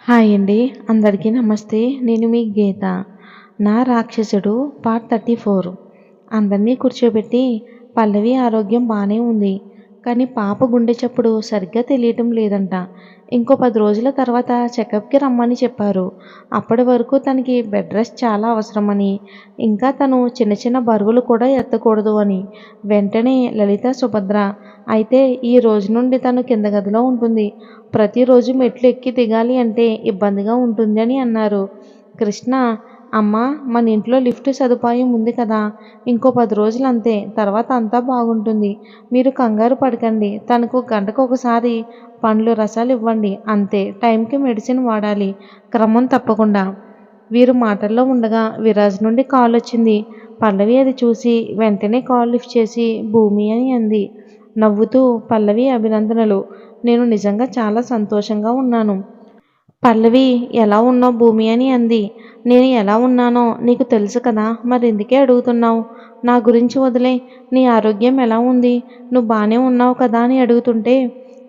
Hi అండి. అందరికీ నమస్తే. నేను మీ గీత. నా రాక్షసుడు పార్ట్ 34. అందరినీ కూర్చోబెట్టి పల్లవి ఆరోగ్యం బానే ఉంది. కానీ పాప గుండె చప్పుడు సరిగ్గా తెలియటం లేదంట. ఇంకో 10 రోజుల తర్వాత చెకప్‌కి రమ్మని చెప్పారు. అప్పటి వరకు తనకి బెడ్ రెస్ట్ చాలా అవసరమని, ఇంకా తను చిన్న చిన్న బరువులు కూడా ఎత్తకూడదు అని. వెంటనే లలిత, సుభద్ర అయితే ఈ రోజు నుండి తను కింద గదిలో ఉంటుంది. ప్రతిరోజు మెట్లు ఎక్కి దిగాలి అంటే ఇబ్బందిగా ఉంటుంది అని అన్నారు. కృష్ణ అమ్మా, మన ఇంట్లో లిఫ్ట్ సదుపాయం ఉంది కదా, ఇంకో 10 రోజులు అంతే, తర్వాత అంతా బాగుంటుంది. మీరు కంగారు పడకండి. తనకు గంటకు ఒకసారి పండ్లు రసాలు ఇవ్వండి అంతే. టైంకి మెడిసిన్ వాడాలి క్రమం తప్పకుండా. వీరు మాటల్లో ఉండగా విరాజ్ నుండి కాల్ వచ్చింది. పల్లవి అది చూసి వెంటనే కాల్ లిఫ్ట్ చేసి భూమి అని అంది. నవ్వుతూ పల్లవి అభినందనలు. నేను నిజంగా చాలా సంతోషంగా ఉన్నాను. పల్లవి ఎలా ఉన్నావు భూమి అని అంది. నేను ఎలా ఉన్నానో నీకు తెలుసు కదా, మరెందుకే అడుగుతున్నావు? నా గురించి వదిలే, నీ ఆరోగ్యం ఎలా ఉంది? నువ్వు బాగానే ఉన్నావు కదా అని అడుగుతుంటే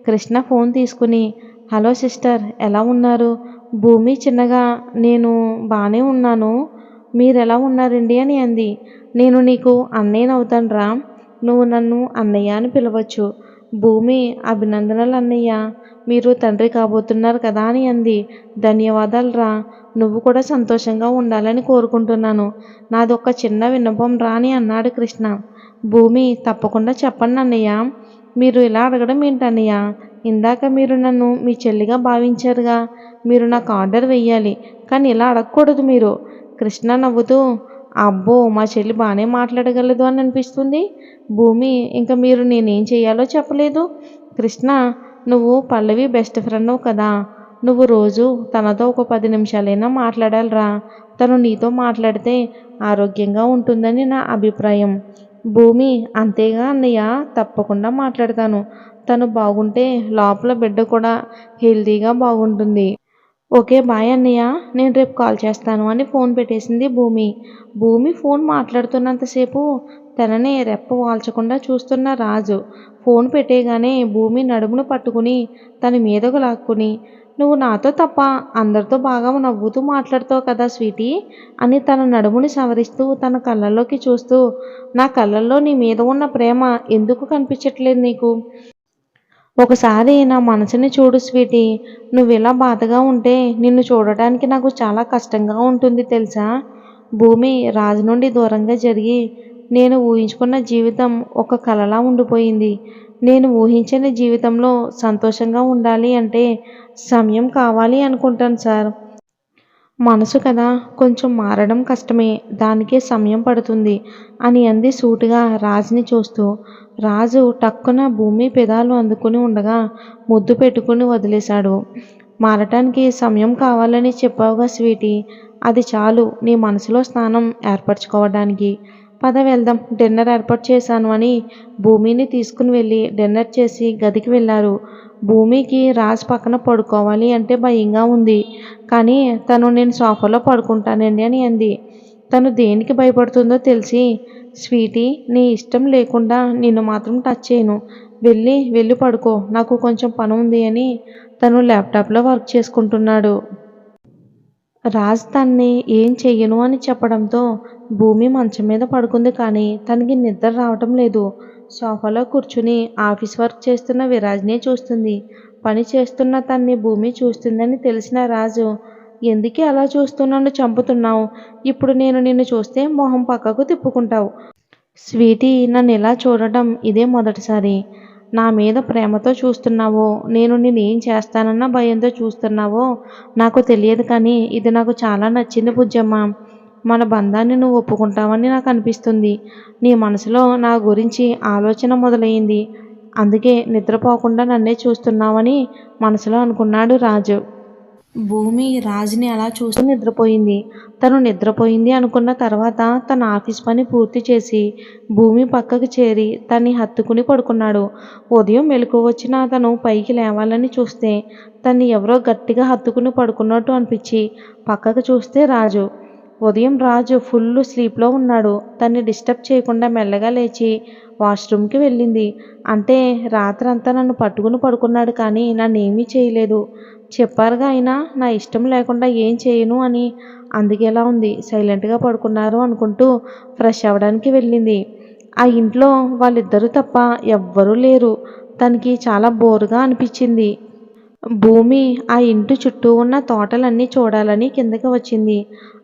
కృష్ణ ఫోన్ తీసుకుని హలో సిస్టర్, ఎలా ఉన్నారు? భూమి చిన్నగా నేను బాగానే ఉన్నాను. మీరెలా ఉన్నారండి అని అంది. నేను నీకు అన్నయ్యనవుతాను రా, నువ్వు నన్ను అన్నయ్య అని పిలవచ్చు. భూమి అభినందనలు అన్నయ్య, మీరు తండ్రి కాబోతున్నారు కదా అని అంది. ధన్యవాదాలు రా, నువ్వు కూడా సంతోషంగా ఉండాలని కోరుకుంటున్నాను. నాదొక్క చిన్న విన్నపం రా అని అన్నాడు కృష్ణ. భూమి తప్పకుండా చెప్పండి అన్నయ్య. మీరు ఇలా అడగడం ఏంటన్నయ్య? ఇందాక మీరు నన్ను మీ చెల్లిగా భావించారుగా, మీరు నాకు ఆర్డర్ వెయ్యాలి, కానీ ఇలా అడగకూడదు మీరు. కృష్ణ నవ్వుతూ అబ్బో, మా చెల్లి బాగానే మాట్లాడగలదు అని అనిపిస్తుంది. భూమి ఇంకా మీరు నేనేం చేయాలో చెప్పలేదు. కృష్ణ, నువ్వు పల్లవి బెస్ట్ ఫ్రెండ్ కదా, నువ్వు రోజు తనతో ఒక 10 నిమిషాలైనా మాట్లాడాలిరా. తను నీతో మాట్లాడితే ఆరోగ్యంగా ఉంటుందని నా అభిప్రాయం. భూమి అంతేగా అన్నయ్య, తప్పకుండా మాట్లాడతాను. తను బాగుంటే లోపల బిడ్డ కూడా హెల్తీగా బాగుంటుంది. ఓకే బాయ్ అన్నయ్య, నేను రేపు కాల్ చేస్తాను అని ఫోన్ పెట్టేసింది భూమి. భూమి ఫోన్ మాట్లాడుతున్నంతసేపు తననే రెప్ప వాల్చకుండా చూస్తున్న రాజు ఫోన్ పెట్టేయగానే భూమి నడుమును పట్టుకుని తన మీదకు లాక్కుని నువ్వు నాతో తప్ప అందరితో బాగా నవ్వుతూ మాట్లాడుతావు కదా స్వీటీ అని తన నడుముని సవరిస్తూ తన కళ్ళల్లోకి చూస్తూ, నా కళ్ళల్లో నీ మీద ఉన్న ప్రేమ ఎందుకు కనిపించట్లేదు నీకు? ఒకసారి నా మనసుని చూడు స్వీటీ, నువ్విలా బాధగా ఉంటే నిన్ను చూడటానికి నాకు చాలా కష్టంగా ఉంటుంది తెలుసా? భూమి రాజు నుండి దూరంగా జరిగి నేను ఊహించుకున్న జీవితం ఒక కలలా ఉండిపోయింది. నేను ఊహించిన జీవితంలో సంతోషంగా ఉండాలి అంటే సమయం కావాలి అనుకుంటాను సార్. మనసు కదా, కొంచెం మారడం కష్టమే, దానికే సమయం పడుతుంది అని అంది సూటిగా రాజుని చూస్తూ. రాజు టక్కున భూమి పెదాలు అందుకుని ఉండగా ముద్దు పెట్టుకుని వదిలేశాడు. మారటానికి సమయం కావాలని చెప్పావుగా స్వీటీ, అది చాలు నీ మనసులో స్థానం ఏర్పరచుకోవడానికి. పద వెళ్దాం, డిన్నర్ ఏర్పాటు చేశాను అని భూమిని తీసుకుని వెళ్ళి డిన్నర్ చేసి గదికి వెళ్ళారు. భూమికి రాజ్ పక్కన పడుకోవాలి అంటే భయంగా ఉంది. కానీ తను నేను సోఫాలో పడుకుంటానండి అని అంది. తను దేనికి భయపడుతుందో తెలిసి, స్వీటీ నీ ఇష్టం లేకుండా నిన్ను మాత్రం టచ్ చేయను, వెళ్ళి పడుకో, నాకు కొంచెం పని ఉంది అని తను ల్యాప్టాప్లో వర్క్ చేసుకుంటున్నాడు. రాజ్ తన్ని ఏం చెయ్యను అని చెప్పడంతో భూమి మంచం మీద పడుకుంది. కానీ తనకి నిద్ర రావటం లేదు. సోఫాలో కూర్చుని ఆఫీస్ వర్క్ చేస్తున్న విరాజ్నే చూస్తుంది. పని చేస్తున్న తన్ని భూమి చూస్తుందని తెలిసిన రాజు, ఎందుకే అలా చూస్తూ నన్ను చంపుతున్నావు? ఇప్పుడు నేను నిన్ను చూస్తే మొహం పక్కకు తిప్పుకుంటావు. స్వీటీ నన్ను ఇలా చూడటం ఇదే మొదటిసారి. నా మీద ప్రేమతో చూస్తున్నావో, నేను నేనేం చేస్తానన్న భయంతో చూస్తున్నావో నాకు తెలియదు, కానీ ఇది నాకు చాలా నచ్చింది బుజ్జమ్మ. మన బంధాన్ని నువ్వు ఒప్పుకుంటావని నాకు అనిపిస్తుంది. నీ మనసులో నా గురించి ఆలోచన మొదలైంది, అందుకే నిద్రపోకుండా నన్నే చూస్తున్నావని మనసులో అనుకున్నాడు రాజు. భూమి రాజుని అలా చూస్తూ నిద్రపోయింది. తను నిద్రపోయింది అనుకున్న తర్వాత తన ఆఫీస్ పని పూర్తి చేసి భూమి పక్కకు చేరి తన్ని హత్తుకుని పడుకున్నాడు. ఉదయం మెలకువ వచ్చిన అతను పైకి లేవాలని చూస్తే తన్ని ఎవరో గట్టిగా హత్తుకుని పడుకున్నట్టు అనిపించి పక్కకు చూస్తే రాజు. ఉదయం రాజు ఫుల్ స్లీప్లో ఉన్నాడు. తన్ని డిస్టర్బ్ చేయకుండా మెల్లగా లేచి వాష్రూమ్కి వెళ్ళింది. అంటే రాత్రంతా నన్ను పట్టుకుని పడుకున్నాడు, కానీ నన్ను ఏమీ చేయలేదు. చెప్పారుగా అయినా నా ఇష్టం లేకుండా ఏం చేయను అని. అందుకే ఇలా ఉంది. సైలెంట్‌గా పడుకున్నారు అనుకుంటూ ఫ్రెష్ అవ్వడానికి వెళ్ళింది. ఆ ఇంట్లో వాళ్ళిద్దరూ తప్ప ఎవ్వరూ లేరు. తనకి చాలా బోరుగా అనిపించింది. భూమి ఆ ఇంటి చుట్టూ ఉన్న తోటలన్నీ చూడాలని కిందకి వచ్చింది.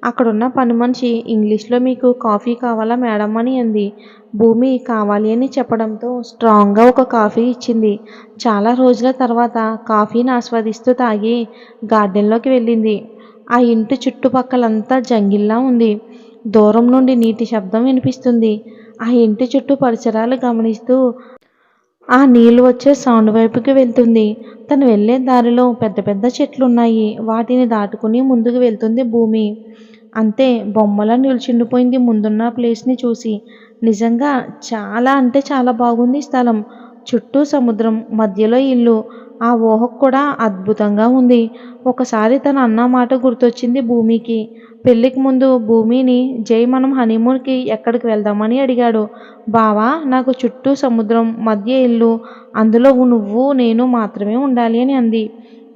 అక్కడున్న పనిమనిషి ఇంగ్లీష్‌లో మీకు కాఫీ కావాలా మేడం అని అంది. భూమి కావాలి అని చెప్పడంతో స్ట్రాంగ్‌గా ఒక కాఫీ ఇచ్చింది. చాలా రోజుల తర్వాత కాఫీని ఆస్వాదిస్తూ తాగి గార్డెన్‌లోకి వెళ్ళింది. ఆ ఇంటి చుట్టుపక్కలంతా జంగిల్లా ఉంది. దూరం నుండి నీటి శబ్దం వినిపిస్తుంది. ఆ ఇంటి చుట్టూ పరిసరాలు గమనిస్తూ ఆ నీళ్ళు వచ్చే సౌండ్ వైపుకి వెళ్తుంది. తను వెళ్ళే దారిలో పెద్ద పెద్ద చెట్లున్నాయి. వాటిని దాటుకుని ముందుకు వెళ్తుంది భూమి. అంతే బొమ్మలా నిల్చుండిపోయింది ముందున్న ప్లేస్‌ని చూసి. నిజంగా చాలా అంటే చాలా బాగుంది స్థలం. చుట్టూ సముద్రం, మధ్యలో ఇల్లు. ఆ ఊహకు కూడా అద్భుతంగా ఉంది. ఒకసారి తను అన్న మాట గుర్తొచ్చింది భూమికి. పెళ్ళికి ముందు భూమిని జై మనం హనీమూన్‌కి ఎక్కడికి వెళ్దామని అడిగాడు. బావా నాకు చుట్టూ సముద్రం, మధ్య ఇల్లు, అందులో నువ్వు, నేను మాత్రమే ఉండాలి అని అంది.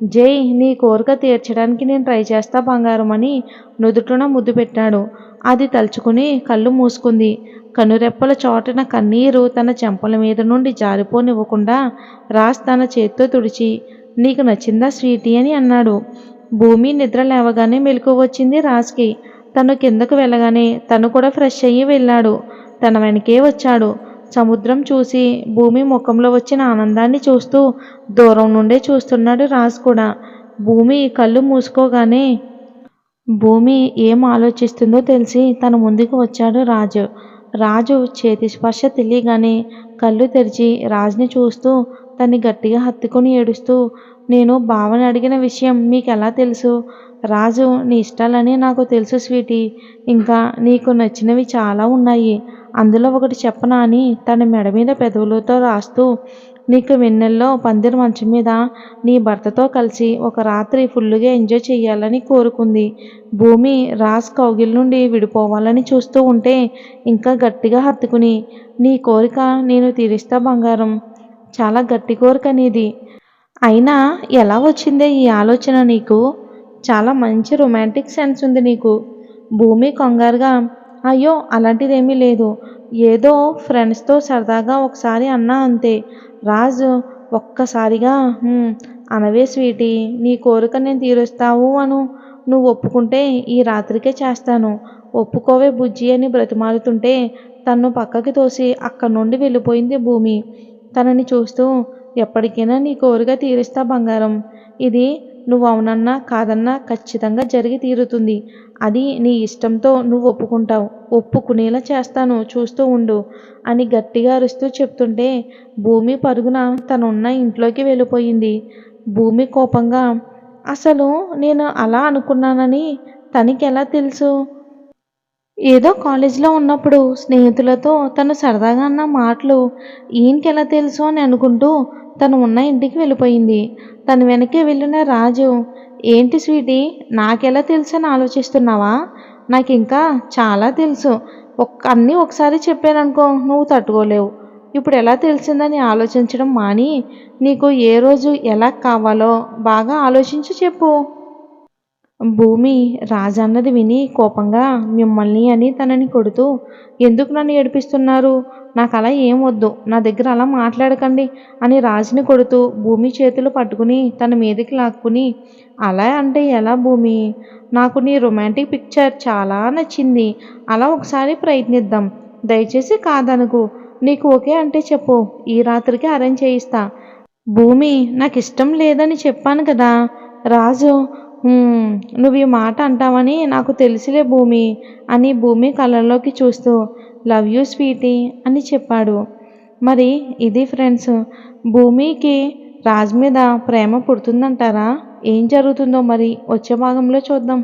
జై నీ కోరిక తీర్చడానికి నేను ట్రై చేస్తా బంగారం అని నుదుటున ముద్దు పెట్టాడు. అది తలుచుకుని కళ్ళు మూసుకుంది. కనురెప్పల చాటున కన్నీరు తన చెంపల మీద నుండి జారిపోనివ్వకుండా రాజ్ తన చేత్తో తుడిచి నీకు నచ్చిందా స్వీటీ అని అన్నాడు. భూమి నిద్ర లేవగానే మెలకువ వచ్చింది రాజ్కి. తను కిందకు వెళ్ళగానే తను కూడా ఫ్రెష్ అయ్యి వెళ్ళాడు. తన వెనకే వచ్చాడు. సముద్రం చూసి భూమి ముఖంలో వచ్చిన ఆనందాన్ని చూస్తూ దూరం నుండే చూస్తున్నాడు రాజ్ కూడా. భూమి కళ్ళు మూసుకోగానే భూమి ఏం ఆలోచిస్తుందో తెలిసి తన ముందుకు వచ్చాడు రాజు. రాజు చేతి స్పర్శ తెలియగానే కళ్ళు తెరిచి రాజుని చూస్తూ తన్ని గట్టిగా హత్తుకొని ఏడుస్తూ నేను బావని అడిగిన విషయం మీకెలా తెలుసు? రాజు నీ ఇష్టాలని నాకు తెలుసు స్వీటీ. ఇంకా నీకు నచ్చినవి చాలా ఉన్నాయి. అందులో ఒకటి చెప్పనా అని తన మెడ మీద పెదవులతో రాస్తూ నీకు వెన్నెల్లో పందిరి మంచం మీద నీ భర్తతో కలిసి ఒక రాత్రి ఫుల్లుగా ఎంజాయ్ చెయ్యాలని కోరుకుంది. భూమి రాజ్ కౌగిల్ నుండి విడిపోవాలని చూస్తూ ఉంటే ఇంకా గట్టిగా హత్తుకుని నీ కోరిక నేను తీరుస్తా బంగారం. చాలా గట్టి కోరిక నీది. అయినా ఎలా వచ్చిందే ఈ ఆలోచన నీకు? చాలా మంచి రొమాంటిక్ సెన్స్ ఉంది నీకు. భూమి కంగారుగా అయ్యో అలాంటిదేమీ లేదు. ఏదో ఫ్రెండ్స్‌తో సరదాగా ఒకసారి అన్నా అంతే. రాజు ఒక్కసారిగా అనవే స్వీటీ నీ కోరిక నేను తీరుస్తావు అను. నువ్వు ఒప్పుకుంటే ఈ రాత్రికే చేస్తాను. ఒప్పుకోవే బుజ్జి అని బ్రతిమాలుతుంటే తన్ను పక్కకి తోసి అక్కడి నుండి వెళ్ళిపోయింది భూమి. తనని చూస్తూ ఎప్పటికైనా నీ కోరిక తీరుస్తా బంగారం. ఇది నువ్వు అవునన్నా కాదన్నా ఖచ్చితంగా జరిగి తీరుతుంది. అది నీ ఇష్టంతో నువ్వు ఒప్పుకుంటావు. ఒప్పుకునేలా చేస్తాను చూస్తూ ఉండు అని గట్టిగా అరుస్తూ చెప్తుంటే భూమి పరుగున తనున్న ఇంట్లోకి వెళ్ళిపోయింది. భూమి కోపంగా అసలు నేను అలా అనుకున్నానని తనకెలా తెలుసు? ఏదో కాలేజీలో ఉన్నప్పుడు స్నేహితులతో తను సరదాగా అన్న మాటలు ఈయనకెలా తెలుసు అని అనుకుంటూ తను ఉన్న ఇంటికి వెళ్ళిపోయింది. తను వెనకే వెళ్ళిన రాజు ఏంటి స్వీటీ నాకెలా తెలుసు అని ఆలోచిస్తున్నావా? నాకింకా చాలా తెలుసు. అన్నీ ఒకసారి చెప్పాననుకో నువ్వు తట్టుకోలేవు. ఇప్పుడు ఎలా తెలిసిందని ఆలోచించడం మాని నీకు ఏ రోజు ఎలా కావాలో బాగా ఆలోచించి చెప్పు. భూమి రాజన్నది విని కోపంగా మిమ్మల్ని అని తనని కొడుతూ ఎందుకు నన్ను ఏడిపిస్తున్నారు? నాకు అలా ఏం వద్దు. నా దగ్గర అలా మాట్లాడకండి అని రాజుని కొడుతూ భూమి చేతులు పట్టుకుని తన మీదకి లాక్కుని అలా అంటే ఎలా భూమి? నాకు నీ రొమాంటిక్ పిక్చర్ చాలా నచ్చింది. అలా ఒకసారి ప్రయత్నిద్దాం. దయచేసి కాదనుకు. నీకు ఓకే అంటే చెప్పు. ఈ రాత్రికి అరేంజ్ చేయిస్తా. భూమి నాకిష్టం లేదని చెప్పాను కదా! రాజు నువ్వు ఈ మాట అంటావని నాకు తెలుసులే భూమి అని భూమి కళ్ళల్లోకి చూస్తూ లవ్ యూ స్వీటీ అని చెప్పాడు. మరి ఇది ఫ్రెండ్స్. భూమికి రాజ్ మీద ప్రేమ పుడుతుందంటారా? ఏం జరుగుతుందో మరి వచ్చే భాగంలో చూద్దాం.